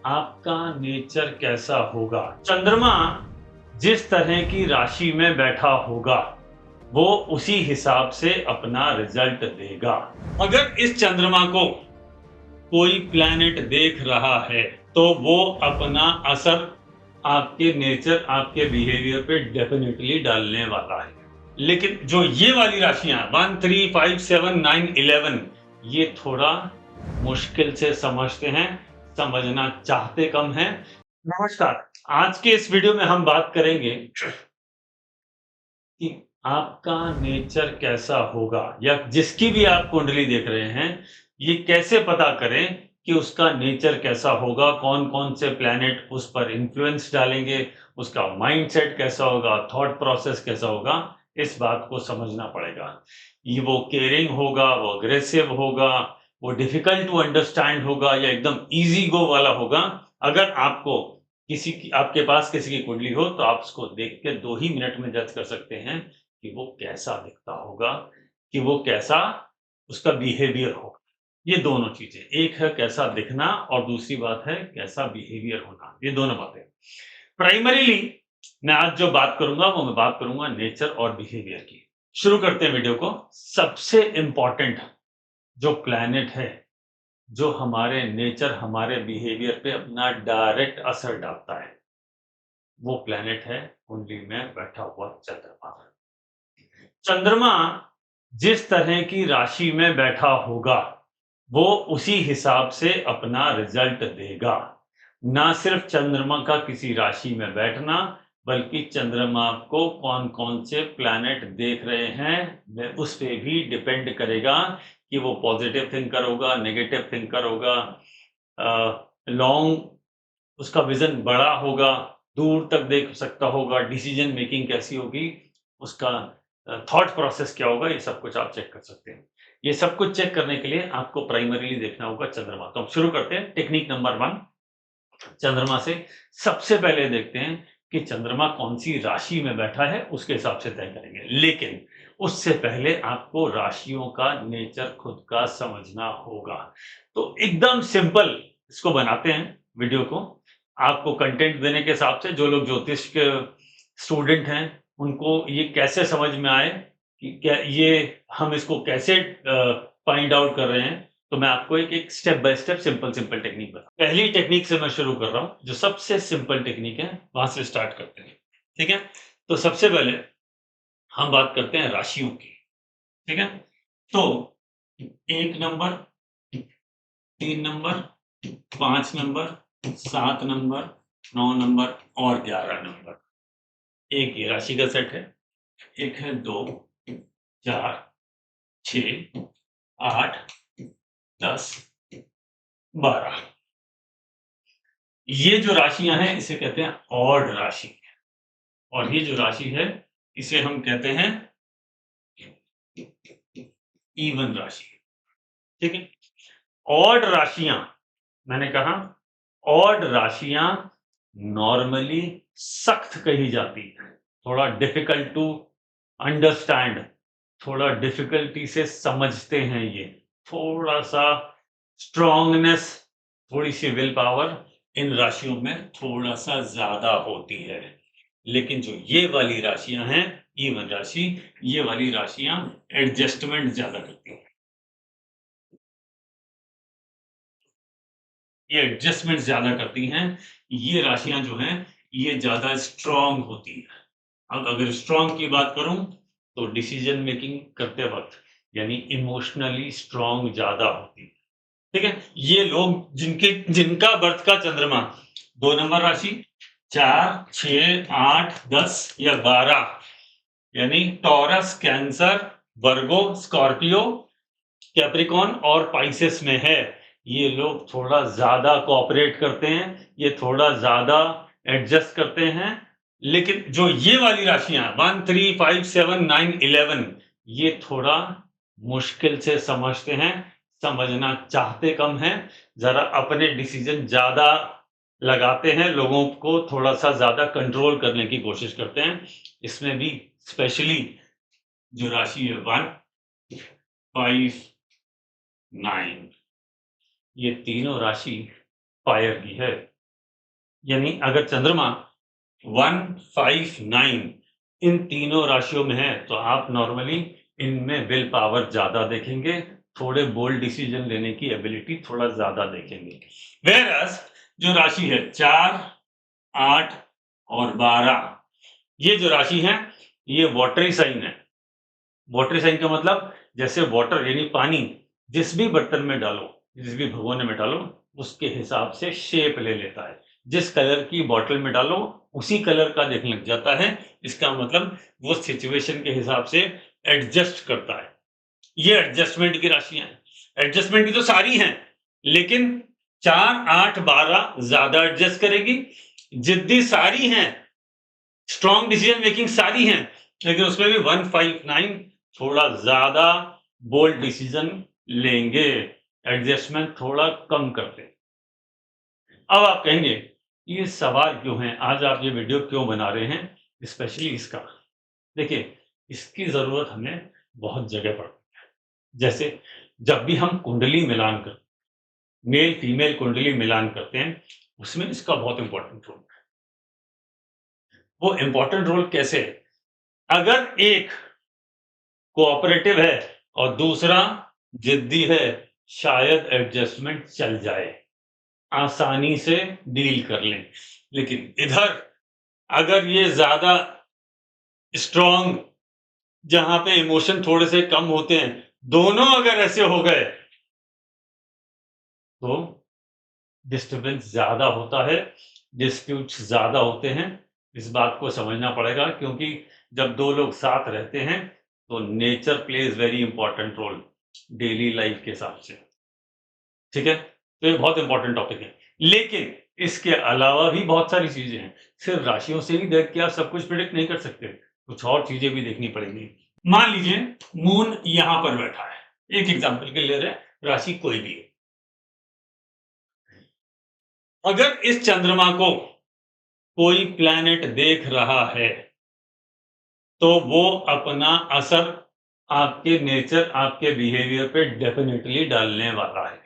आपका नेचर कैसा होगा? चंद्रमा जिस तरह की राशि में बैठा होगा, वो उसी हिसाब से अपना रिजल्ट देगा। अगर इस चंद्रमा को कोई प्लैनेट देख रहा है, तो वो अपना असर आपके नेचर, आपके बिहेवियर पे डेफिनेटली डालने वाला है। लेकिन जो ये वाली राशियां 1, 3, 5, 7, 9, 11 ये थोड़ा मुश्किल से समझते हैं, समझना चाहते कम हैं। नमस्कार, आज के इस वीडियो में हम बात करेंगे कि आपका नेचर कैसा होगा, या जिसकी भी आप कुंडली देख रहे हैं, ये कैसे पता करें कि उसका नेचर कैसा होगा, कौन-कौन से प्लैनेट उस पर इन्फ्लुएंस डालेंगे, उसका माइंडसेट कैसा होगा, थॉट प्रोसेस कैसा होगा, इस बात को समझना पड़ेगा। ये वो केयरिंग होगा, वो अग्रेसिव होगा, वो डिफिकल्ट टू अंडरस्टैंड होगा, या एकदम ईज़ी गो वाला होगा। अगर आपको आपके पास किसी की कुंडली हो, तो आप उसको देख के 2 ही मिनट में जज कर सकते हैं कि वो कैसा दिखता होगा, कि वो कैसा उसका बिहेवियर होगा। ये दोनों चीज़ें, एक है कैसा दिखना और दूसरी बात है कैसा बिहेवियर होना, ये दोनों बातें। प्राइमरीली मैं आज जो बात करूँगा, वो मैं बात करूँगा नेचर और बिहेवियर की। शुरू करते हैं वीडियो को। सबसे इम्पोर्टेंट जो प्लैनेट है, जो हमारे नेचर, हमारे बिहेवियर पे अपना डायरेक्ट असर डालता है, वो प्लैनेट है कुंडली में बैठा हुआ चंद्रमा। चंद्रमा जिस तरह की राशि में बैठा होगा, वो उसी हिसाब से अपना रिजल्ट देगा। ना सिर्फ चंद्रमा का किसी राशि में बैठना, बल्कि चंद्रमा को कौन-कौन से प्लैनेट देख रहे हैं, उस पे भी डिपेंड करेगा कि वो पॉजिटिव थिंकर होगा, नेगेटिव थिंकर होगा, लॉन्ग उसका विज़न बड़ा होगा, दूर तक देख सकता होगा, डिसीजन मेकिंग कैसी होगी, उसका थॉट प्रोसेस क्या होगा, ये सब कुछ आप चेक कर सकते हैं। ये सब कुछ चेक करने के लिए आपको प्राइमरीली देखना होगा चंद्रमा। तो हम शुरू करते हैं टेक्निक नंबर 1 चंद्रमा से। सबसे पहले देखते हैं कि चंद्रमा कौन-सी राशि में बैठा है, उसके हिसाब से तय करेंगे। लेकिन उससे पहले आपको राशियों का नेचर खुद का समझना होगा। तो एकदम सिंपल इसको बनाते हैं वीडियो को। आपको कंटेंट देने के हिसाब से जो लोग ज्योतिष के स्टूडेंट हैं, उनको ये कैसे समझ में आए कि क्या ये हम इसको कैसे फाइंड आउट कर रहे हैं। तो मैं आपको एक step by step simple technique बता पहली टेक्निक से मैं शुरू कर रहा हूँ, जो सबसे सिंपल टेक्निक है, वहां से स्टार्ट करते हैं। ठीक है? तो सबसे पहले हम बात करते हैं राशियों की। ठीक है? तो 1 number, 3 number, 5 number, 7 number, 9 number और 11 नंबर। एक ये राशि का सेट है। एक है 2, 4, 6, 8, 10, 12। ये जो राशियां हैं, इसे कहते हैं ऑड राशि। और ये जो राशि है, इसे हम कहते हैं इवन राशि। ठीक है? ऑड राशियां, मैंने कहा ऑड राशियां नॉर्मली सख्त कही जाती हैं, थोड़ा डिफिकल्ट टू अंडरस्टैंड, थोड़ा डिफिकल्टी से समझते हैं ये, थोड़ा सा स्ट्रांगनेस, थोड़ी सी विल पावर इन राशियों में थोड़ा सा ज्यादा होती है। लेकिन जो ये वाली राशियां हैं, इवन राशि, ये वाली राशियां एडजस्टमेंट ज्यादा करती हैं। ये एडजस्टमेंट ज्यादा करती हैं। ये राशियां जो हैं, ये ज्यादा स्ट्रांग होती हैं। अब अगर स्ट्रांग की बात करूं, तो डिसीजन मेकिंग करते वक्त यानी इमोशनली स्ट्रांग ज्यादा होती है। ठीक है? ये लोग जिनका बर्थ का चंद्रमा 2 नंबर राशि, 4, 6, 8, 10 या 12, यानी टॉरस, कैंसर, वर्गो, स्कॉर्पियो, कैप्रिकॉन और पाइसेस में है, ये लोग थोड़ा ज्यादा कोऑपरेट करते हैं, ये थोड़ा ज्यादा एडजस्ट करते हैं। लेकिन जो ये वाली राशियां 1, 3, 5, 7, 9, 11 ये थोड़ा मुश्किल से समझते हैं, समझना चाहते कम हैं, जरा अपने डिसीजन ज्यादा लगाते हैं, लोगों को थोड़ा सा ज्यादा कंट्रोल करने की कोशिश करते हैं। इसमें भी स्पेशली जो राशि है 1, 5, 9, ये तीनों राशि फायर की है। यानी अगर चंद्रमा 159 इन तीनों राशियों में है तो आप नॉर्मली इनमें विल पावर ज्यादा देखेंगे, थोड़े बोल्ड डिसीजन लेने की एबिलिटी थोड़ा ज्यादा देखेंगे। वेयरएज जो राशि है 4, 8 और 12, ये जो राशि है ये वाटरी साइन है। वाटरी साइन का मतलब जैसे वाटर यानी पानी जिस भी बर्तन में डालो, जिस भी भगोने में डालो, उसके हिसाब से शेप ले लेता है। जिस कलर की बॉटल में डालो उसी कलर का देखने लग जाता है। इसका मतलब वो सिचुएशन के हिसाब से एडजस्ट करता है। ये एडजस्टमेंट की राशियां हैं। एडजस्टमेंट की तो सारी हैं, लेकिन 4, 8, 12 ज्यादा एडजस्ट करेगी। जिद्दी सारी हैं, स्ट्रॉन्ग डिसीजन मेकिंग सारी हैं, लेकिन उसमें भी 159 थोड़ा ज्यादा बोल्ड डिसीजन लेंगे, एडजस्टमेंट थोड़ा कम करते। अब आप कहेंगे ये सवाल क्यों है, आज आप ये वीडियो क्यों बना रहे हैं, स्पेशली इसका। देखिए, इसकी जरूरत हमें बहुत जगह पड़ती है। जैसे जब भी हम कुंडली मिलान करते, मेल फीमेल कुंडली मिलान करते हैं, उसमें इसका बहुत इंपॉर्टेंट रोल है। वो इंपॉर्टेंट रोल कैसे है? अगर एक कोऑपरेटिव है और दूसरा जिद्दी है, शायद एडजस्टमेंट चल जाए, आसानी से डील कर लें। लेकिन इधर अगर ये ज्यादा स्ट्रॉन्ग, जहां पे इमोशन थोड़े से कम होते हैं, दोनों अगर ऐसे हो गए तो डिस्टर्बेंस ज्यादा होता है, डिस्प्यूट्स ज्यादा होते हैं। इस बात को समझना पड़ेगा, क्योंकि जब दो लोग साथ रहते हैं तो nature plays very important role daily life के हिसाब से। ठीक है, तो ये बहुत इंपॉर्टेंट टॉपिक है। लेकिन इसके अलावा भी बहुत सारी चीजें हैं। सिर्फ राशियों से ही देख के आप सब कुछ प्रिडिक्ट नहीं कर सकते, कुछ और चीजें भी देखनी पड़ेंगी। मान लीजिए मून यहां पर बैठा है, एक एग्जांपल के लिए ले रहे हैं, राशि कोई भी है। अगर इस चंद्रमा को कोई प्लैनेट देख रहा है तो वो अपना असर आपके नेचर, आपके बिहेवियर पे डेफिनेटली डालने वाला है।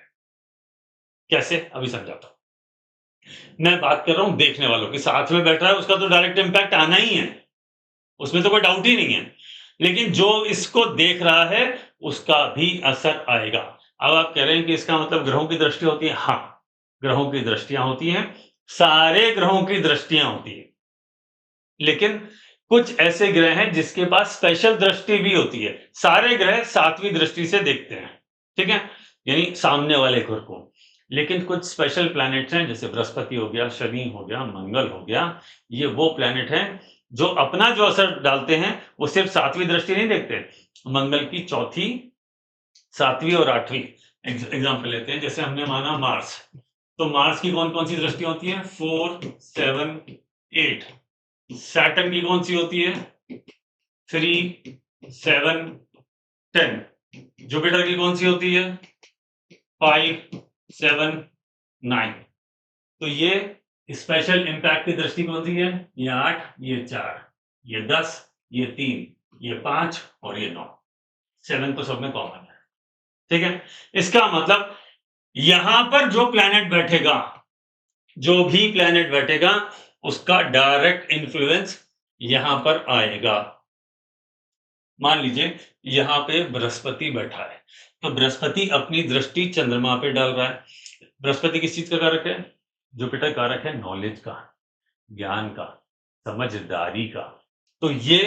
कैसे, अभी समझाता हूं। मैं बात कर रहा हूं देखने वालों की, साथ में बैठा है उसका तो डायरेक्ट इंपैक्ट आना ही है, उसमें तो कोई डाउट ही नहीं है। लेकिन जो इसको देख रहा है उसका भी असर आएगा। अब आप कह रहे हैं कि इसका मतलब ग्रहों की दृष्टि होती है। हाँ, ग्रहों की दृष्टियां होती हैं, सारे ग्रहों की दृष्टियां होती है। लेकिन कुछ ऐसे ग्रह हैं जिसके पास स्पेशल दृष्टि भी होती है। सारे ग्रह सातवीं दृष्टि से देखते हैं, ठीक है, यानी सामने वाले ग्रह को। लेकिन कुछ स्पेशल प्लैनेट्स हैं, जैसे बृहस्पति हो गया, शनि हो गया, मंगल हो गया, ये वो प्लैनेट हैं जो अपना जो असर डालते हैं वो सिर्फ सातवीं दृष्टि नहीं देखते, मंगल की चौथी, सातवीं और आठवीं। एग्जाम्पल लेते हैं, जैसे हमने माना मार्स, तो मार्स की कौन कौन सी दृष्टि होती है? 4, 7, 8। सैटर्न की कौन सी होती है? 3, 7, 10। जुपिटर की कौन सी होती है? 5, 7, 9। तो ये स्पेशल इंपैक्ट की दृष्टि कौन सी है? ये 8, ये 4, ये 10, ये 3, ये 5 और ये 9। 7 तो सब में कॉमन है, ठीक है। इसका मतलब यहां पर जो प्लैनेट बैठेगा, जो भी प्लैनेट बैठेगा, उसका डायरेक्ट इन्फ्लुएंस यहां पर आएगा। मान लीजिए यहां पे बृहस्पति बैठा है, तो बृहस्पति अपनी दृष्टि चंद्रमा पे डाल रहा है। बृहस्पति किस चीज का कारक है? जुपिटर कारक है नॉलेज का, ज्ञान का, समझदारी का। तो ये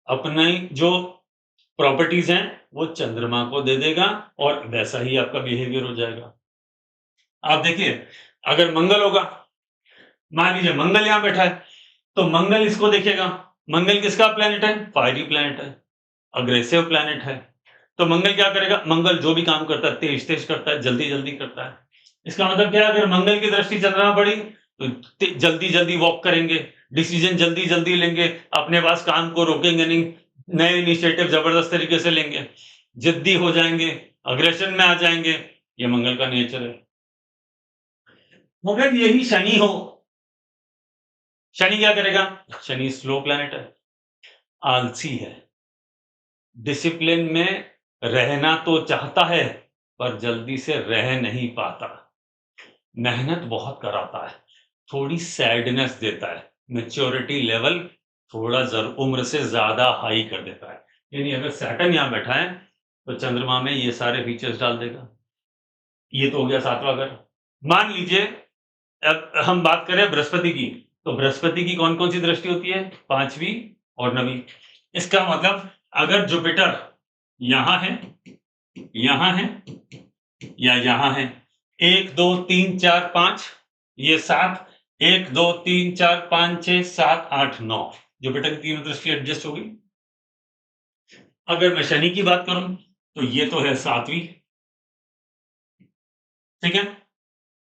अपनी जो प्रॉपर्टीज हैं वो चंद्रमा को दे देगा और वैसा ही आपका बिहेवियर हो जाएगा। आप देखिए, अगर मंगल होगा, मान लीजिए मंगल यहां बैठा है, तो मंगल इसको देखेगा। मंगल किसका प्लैनेट है? फायरी प्लैनेट है, अग्रेसिव प्लैनेट है। तो मंगल क्या करेगा? मंगल जो भी काम करता है तेज तेज करता है, जल्दी जल्दी करता है। इसका मतलब क्या है? अगर मंगल की दृष्टि चंद्रमा पड़ी तो जल्दी जल्दी वॉक करेंगे, डिसीजन जल्दी जल्दी लेंगे, अपने पास काम को रोकेंगे नहीं, नए इनिशिएटिव जबरदस्त तरीके से लेंगे, जिद्दी हो जाएंगे, अग्रेशन में आ जाएंगे। ये मंगल का नेचर है। मगर यही शनि हो, शनि क्या करेगा? शनि स्लो प्लैनेट है, आलसी है, डिसिप्लिन में रहना तो चाहता है पर जल्दी से रह नहीं पाता, मेहनत बहुत कराता है। थोड़ी सैडनेस देता है, मैच्योरिटी लेवल थोड़ा उम्र से ज्यादा हाई कर देता है। यानी अगर सैटर्न यहाँ बैठा है तो चंद्रमा में ये सारे फीचर्स डाल देगा। ये तो हो गया 7वां घर। मान लीजिए अब हम बात करें बृहस्पति की, तो बृहस्पति की कौन कौन सी दृष्टि होती है? 5वीं और 9वीं। इसका मतलब अगर जुपिटर यहां है, यहां है या यहां है, 1 2 3 4 5, ये 7, 1 2 3 4 5 6 7 8 9, जुपिटर की तीनों दृष्टि एडजस्ट होगी। अगर मैं शनि की बात करूं तो ये तो है 7वीं, ठीक है।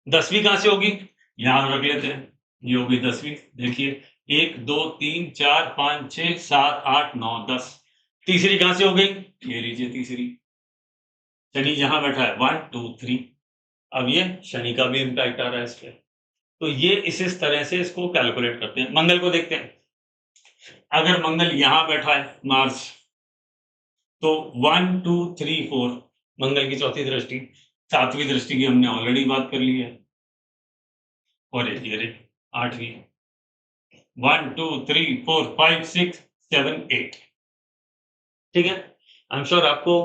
10वीं कहां से होगी? यहां रख लेते हैं, ये होगी 10वीं। देखिए 1 2 3 4 5 6 7 8 9 10। तीसरी कहां से हो गई? ये लीजिए तीसरी, शनि जहां बैठा है 1 2 3। अब ये शनि का भी इम्पैक्ट आ रहा है इस पे। तो ये इस तरह से इसको कैलकुलेट करते हैं। मंगल को देखते हैं, अगर मंगल यहां बैठा है मार्स, तो 1 2 3 4 मंगल की चौथी दृष्टि। 7वीं दृष्टि की हमने ऑलरेडी बात कर ली है। और एक ये 8वीं, 1 2 3 4 5 6 7 8, ठीक है। आई एम श्योर आपको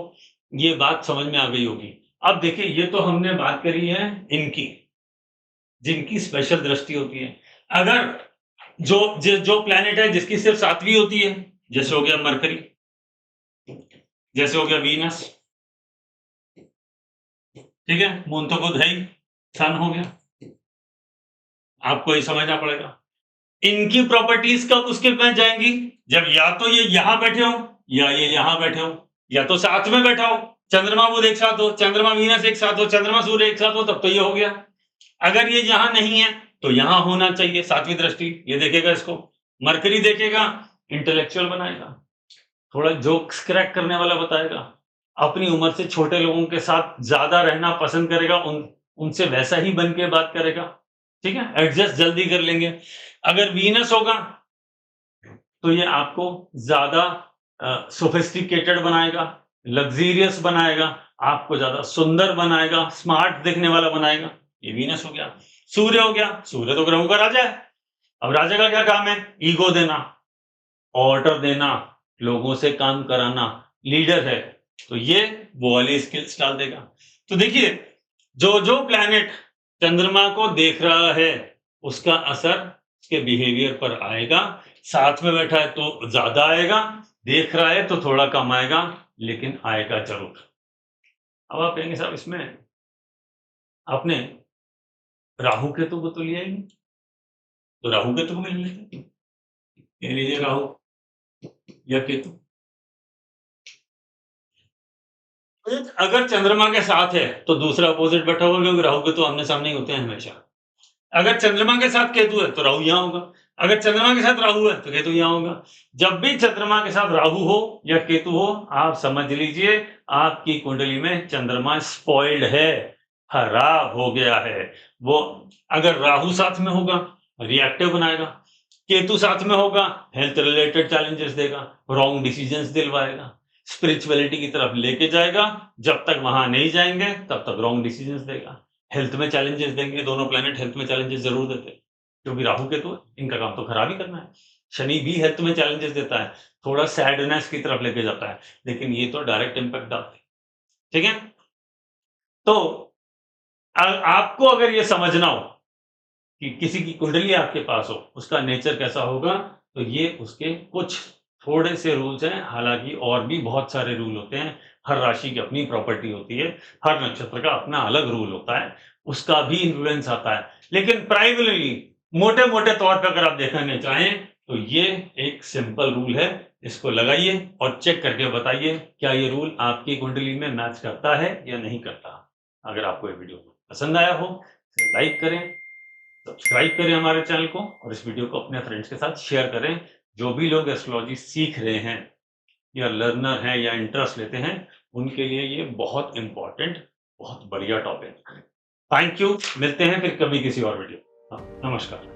ये बात समझ में आ गई होगी। अब देखिए ये तो हमने बात करी है इनकी, जिनकी स्पेशल दृष्टि होती है। अगर जो प्लैनेट है जिसकी सिर्फ 7वीं होती है, जैसे हो गया मरकरी, जैसे हो गया वीनस, ठीक है, मून तो खुद है ही, सन हो गया, आपको ये समझना पड़ेगा। इनकी प्रॉपर्टीज कब उसके में जाएंगी? जब या तो ये यहां बैठे हो या ये यहां बैठे हो, या तो साथ में बैठा हो, चंद्रमा बुध एक साथ हो, चंद्रमा वीनस एक साथ हो, चंद्रमा सूर्य एक साथ हो, तब तो ये हो गया। अगर ये यहां नहीं है तो यहां होना चाहिए 7वीं दृष्टि। ये देखेगा इसको, मरकरी देखेगा, इंटेलेक्चुअल बनाएगा, थोड़ा जोक्स क्रैक करने वाला बताएगा, अपनी उम्र से छोटे लोगों के साथ ज्यादा रहना पसंद करेगा, उनसे वैसा ही बन के बात करेगा, ठीक है, एडजस्ट जल्दी कर लेंगे। अगर वीनस होगा तो ये आपको ज्यादा सोफिस्टिकेटेड बनाएगा, लग्जीरियस बनाएगा, आपको ज्यादा सुंदर बनाएगा, स्मार्ट दिखने वाला बनाएगा। ये वीनस हो गया। सूर्य हो गया, सूर्य तो ग्रहों का राजा है। अब राजा का क्या काम है? ईगो देना, ऑर्डर देना, लोगों से काम कराना, लीडर है, तो ये वो वाली स्किल्स डाल देगा। तो देखिए जो जो प्लैनेट चंद्रमा को देख रहा है उसका असर उसके बिहेवियर पर आएगा। साथ में बैठा है तो ज्यादा आएगा, देख रहा है तो थोड़ा कम आएगा, लेकिन आएगा जरूर। अब आप कहेंगे साहब इसमें आपने राहु केतु को तो लिया ही नहीं, तो राहु केतु को मिल लेते, ये लीजिए राहु या केतु। अगर चंद्रमा के साथ है तो दूसरा अपोजिट बैठा होगा, क्योंकि राहु केतु आमने सामने ही होते हैं हमेशा। अगर चंद्रमा के साथ केतु है तो राहु यहां होगा, अगर चंद्रमा के साथ राहु है तो केतु यहां होगा। जब भी चंद्रमा के साथ राहु हो या केतु हो, आप समझ लीजिए आपकी कुंडली में चंद्रमा स्पॉइल्ड है, खराब हो गया है। वो अगर राहु साथ में होगा रिएक्टिव बनाएगा, केतु साथ में होगा हेल्थ रिलेटेड चैलेंजेस देगा, रॉन्ग डिसीजंस दिलवाएगा, स्पिरिचुअलिटी की तरफ लेके जाएगा, जब तक वहां नहीं जाएंगे तब तक रॉन्ग डिसीजंस देगा, हेल्थ में चैलेंजेस देंगे। दोनों प्लैनेट हेल्थ में चैलेंजेस जरूर देते हैं, क्योंकि राहु केतु इनका काम तो खराब ही करना है। शनि भी हेल्थ में चैलेंजेस देता है, थोड़ा सैडनेस की तरफ लेके जाता है, लेकिन ये तो डायरेक्ट इंपैक्ट डालते हैं, ठीक है। तो आपको अगर ये समझना हो कि किसी की कुंडली आपके पास हो उसका नेचर कैसा होगा, तो ये उसके कुछ थोड़े से रूल्स हैं। हालांकि और भी बहुत सारे रूल होते हैं, हर राशि की अपनी प्रॉपर्टी होती है, हर नक्षत्र का अपना अलग रूल होता है, उसका भी इन्फ्लुएंस आता है। लेकिन प्राइमरी मोटे मोटे तौर पर अगर आप देखना चाहें तो ये एक सिंपल रूल है, इसको लगाइए और चेक करके बताइए क्या ये रूल आपकी कुंडली में मैच करता है या नहीं करता। अगर आपको ये वीडियो पसंद आया हो तो लाइक करें, सब्सक्राइब करें हमारे चैनल को, और इस वीडियो को अपने फ्रेंड्स के साथ शेयर करें। जो भी लोग एस्ट्रोलॉजी सीख रहे हैं या लर्नर हैं या इंटरेस्ट लेते हैं, उनके लिए ये बहुत इंपॉर्टेंट, बहुत बढ़िया टॉपिक है। थैंक यू, मिलते हैं फिर कभी किसी और वीडियो। नमस्कार।